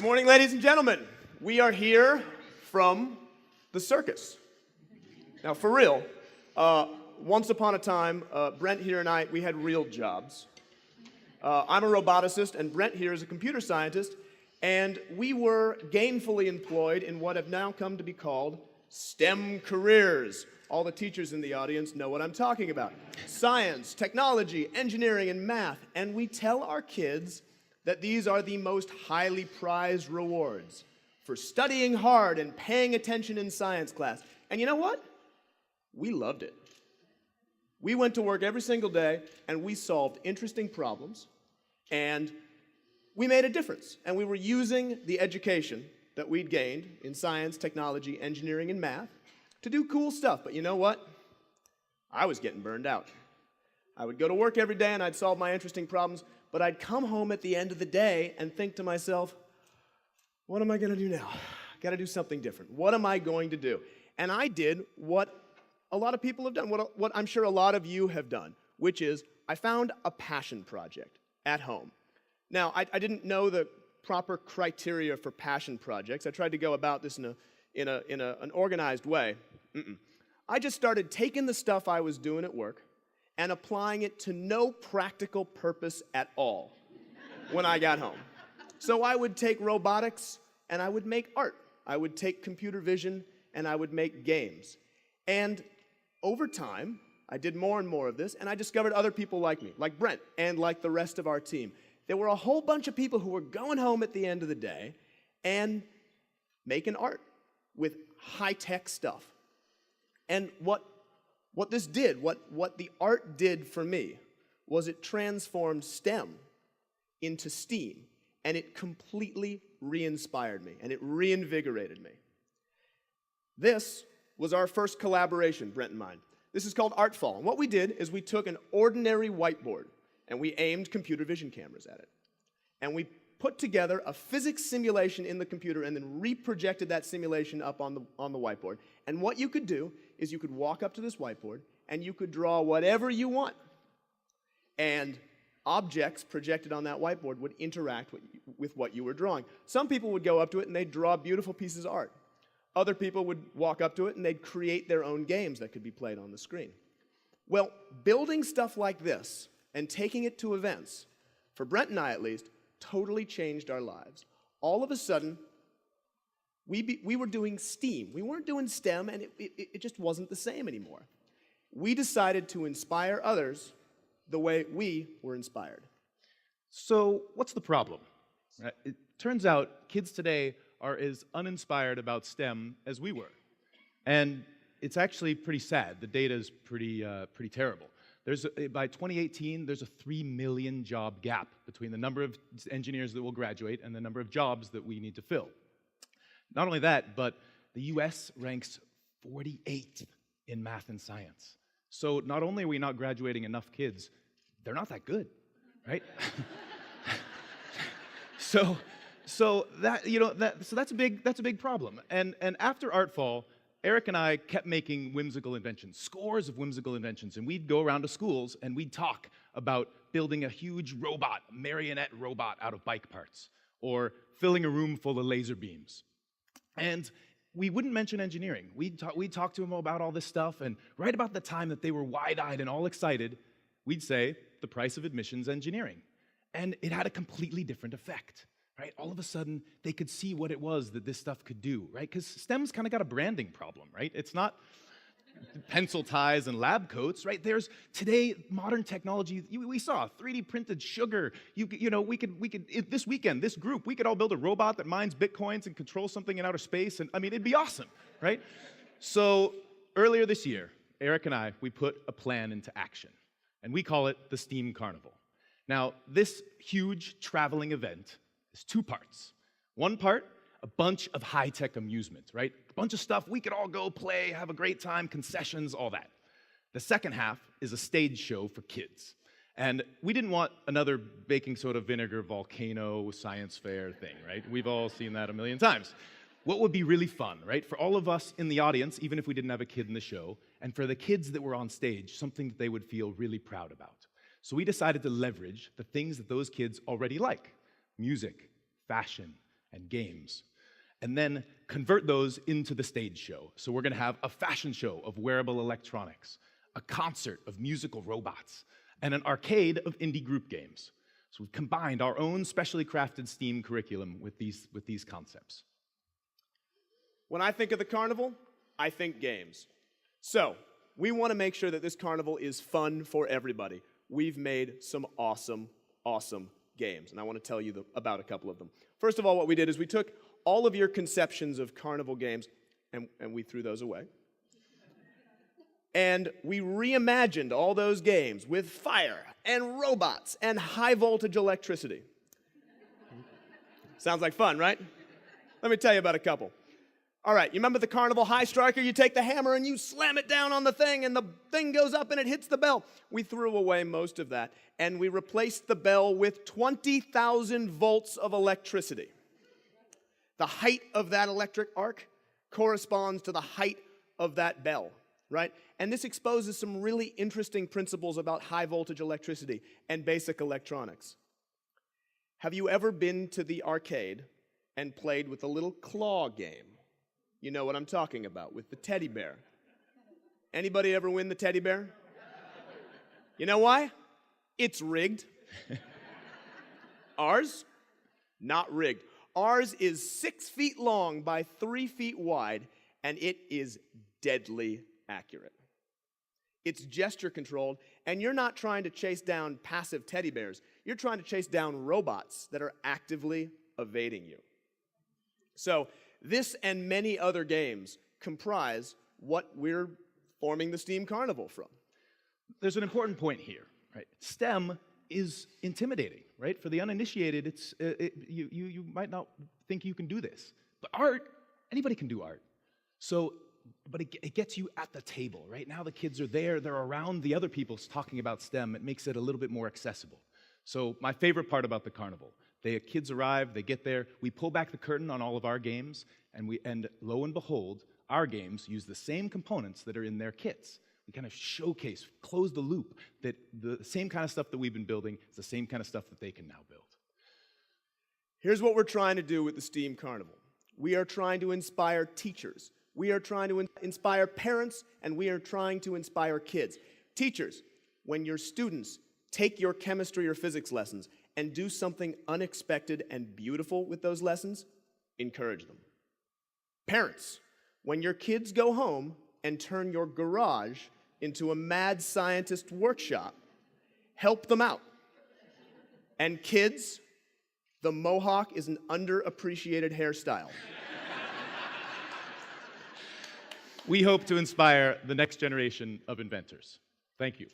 morning, ladies and gentlemen. We are here from the circus. Now, for real, once upon a time, Brent here and I, we had real jobs. I'm a roboticist, and Brent here is a computer scientist, and we were gainfully employed in what have now come to be called STEM careers. All the teachers in the audience know what I'm talking about. Science, technology, engineering, and math. And we tell our kids that these are the most highly prized rewards for studying hard and paying attention in science class. And you know what? We loved it. We went to work every single day, and we solved interesting problems, and we made a difference. And we were using the education that we'd gained in science, technology, engineering, and math to do cool stuff. But you know what? I was getting burned out. I would go to work every day, and I'd solve my interesting problems, but I'd come home at the end of the day and think to myself, what am I going to do now? Got to do something different. What am I going to do? And I did what a lot of people have done, what I'm sure a lot of you have done, which is I found a passion project at home. Now, I didn't know the proper criteria for passion projects. I tried to go about this in an organized way. I just started taking the stuff I was doing at work and applying it to no practical purpose at all when I got home. So I would take robotics and I would make art. I would take computer vision and I would make games. And over time, I did more and more of this, and I discovered other people like me, like Brent, and like the rest of our team. There were a whole bunch of people who were going home at the end of the day and making art with high-tech stuff. And what this did, what the art did for me, was it transformed STEM into STEAM, and it completely re-inspired me, and it reinvigorated me. This was our first collaboration, Brent and mine. This is called Artfall, and what we did is we took an ordinary whiteboard, and we aimed computer vision cameras at it. And we put together a physics simulation in the computer and then reprojected that simulation up on the whiteboard. And what you could do is you could walk up to this whiteboard and you could draw whatever you want. And objects projected on that whiteboard would interact with what you were drawing. Some people would go up to it and they'd draw beautiful pieces of art. Other people would walk up to it and they'd create their own games that could be played on the screen. Well, building stuff like this and taking it to events, for Brent and I at least, totally changed our lives. All of a sudden, we were doing STEAM. We weren't doing STEM, and it just wasn't the same anymore. We decided to inspire others the way we were inspired. So what's the problem? It turns out kids today are as uninspired about STEM as we were. And it's actually pretty sad. The data is pretty terrible. By 2018, there's a 3 million job gap between the number of engineers that will graduate and the number of jobs that we need to fill. Not only that, but the US ranks 48th in math and science. So not only are we not graduating enough kids, they're not that good, right? So that's a big problem. And after Artfall, Eric and I kept making whimsical inventions, scores of whimsical inventions, and we'd go around to schools and we'd talk about building a huge robot, a marionette robot out of bike parts, or filling a room full of laser beams. And we wouldn't mention engineering. We'd talk to them about all this stuff, and right about the time that they were wide-eyed and all excited, we'd say, the price of admission's engineering. And it had a completely different effect. Right? All of a sudden, they could see what it was that this stuff could do, right? Because STEM's kind of got a branding problem, right? It's not pencil ties and lab coats, right? There's today modern technology. We saw 3D printed sugar. We could this weekend, this group, we could all build a robot that mines bitcoins and controls something in outer space, and I mean, it'd be awesome, right? So earlier this year, Eric and I, we put a plan into action, and we call it the STEAM Carnival. Now, this huge traveling event is 2 parts. One part, a bunch of high-tech amusement, right? A bunch of stuff we could all go play, have a great time, concessions, all that. The second half is a stage show for kids. And we didn't want another baking soda vinegar volcano science fair thing, right? We've all seen that a million times. What would be really fun, right? For all of us in the audience, even if we didn't have a kid in the show, and for the kids that were on stage, something that they would feel really proud about. So we decided to leverage the things that those kids already like: music, fashion, and games, and then convert those into the stage show. So we're gonna have a fashion show of wearable electronics, a concert of musical robots, and an arcade of indie group games. So we've combined our own specially crafted STEAM curriculum with these concepts. When I think of the carnival, I think games. So we want to make sure that this carnival is fun for everybody. We've made some awesome, awesome games, and I want to tell you about a couple of them. First of all, what we did is we took all of your conceptions of carnival games, and we threw those away. And we reimagined all those games with fire and robots and high-voltage electricity. Sounds like fun, right? Let me tell you about a couple. All right, you remember the carnival high striker? You take the hammer and you slam it down on the thing, and the thing goes up and it hits the bell. We threw away most of that, and we replaced the bell with 20,000 volts of electricity. The height of that electric arc corresponds to the height of that bell, right? And this exposes some really interesting principles about high voltage electricity and basic electronics. Have you ever been to the arcade and played with a little claw game? You know what I'm talking about, with the teddy bear. Anybody ever win the teddy bear? You know why? It's rigged. Ours? Not rigged. Ours is 6 feet long by 3 feet wide, and it is deadly accurate. It's gesture controlled, and you're not trying to chase down passive teddy bears. You're trying to chase down robots that are actively evading you. So this and many other games comprise what we're forming the STEAM Carnival from. There's an important point here, right? STEM is intimidating, right? For the uninitiated, you might not think you can do this. But art, anybody can do art. So, but it gets you at the table, right? Now the kids are there, they're around the other people talking about STEM. It makes it a little bit more accessible. So my favorite part about the carnival, the kids arrive, they get there, we pull back the curtain on all of our games, and lo and behold, our games use the same components that are in their kits. We kind of showcase, close the loop, that the same kind of stuff that we've been building is the same kind of stuff that they can now build. Here's what we're trying to do with the STEAM Carnival. We are trying to inspire teachers. We are trying to inspire parents, and we are trying to inspire kids. Teachers, when your students take your chemistry or physics lessons and do something unexpected and beautiful with those lessons, encourage them. Parents, when your kids go home and turn your garage into a mad scientist workshop, help them out. And kids, the mohawk is an underappreciated hairstyle. We hope to inspire the next generation of inventors. Thank you.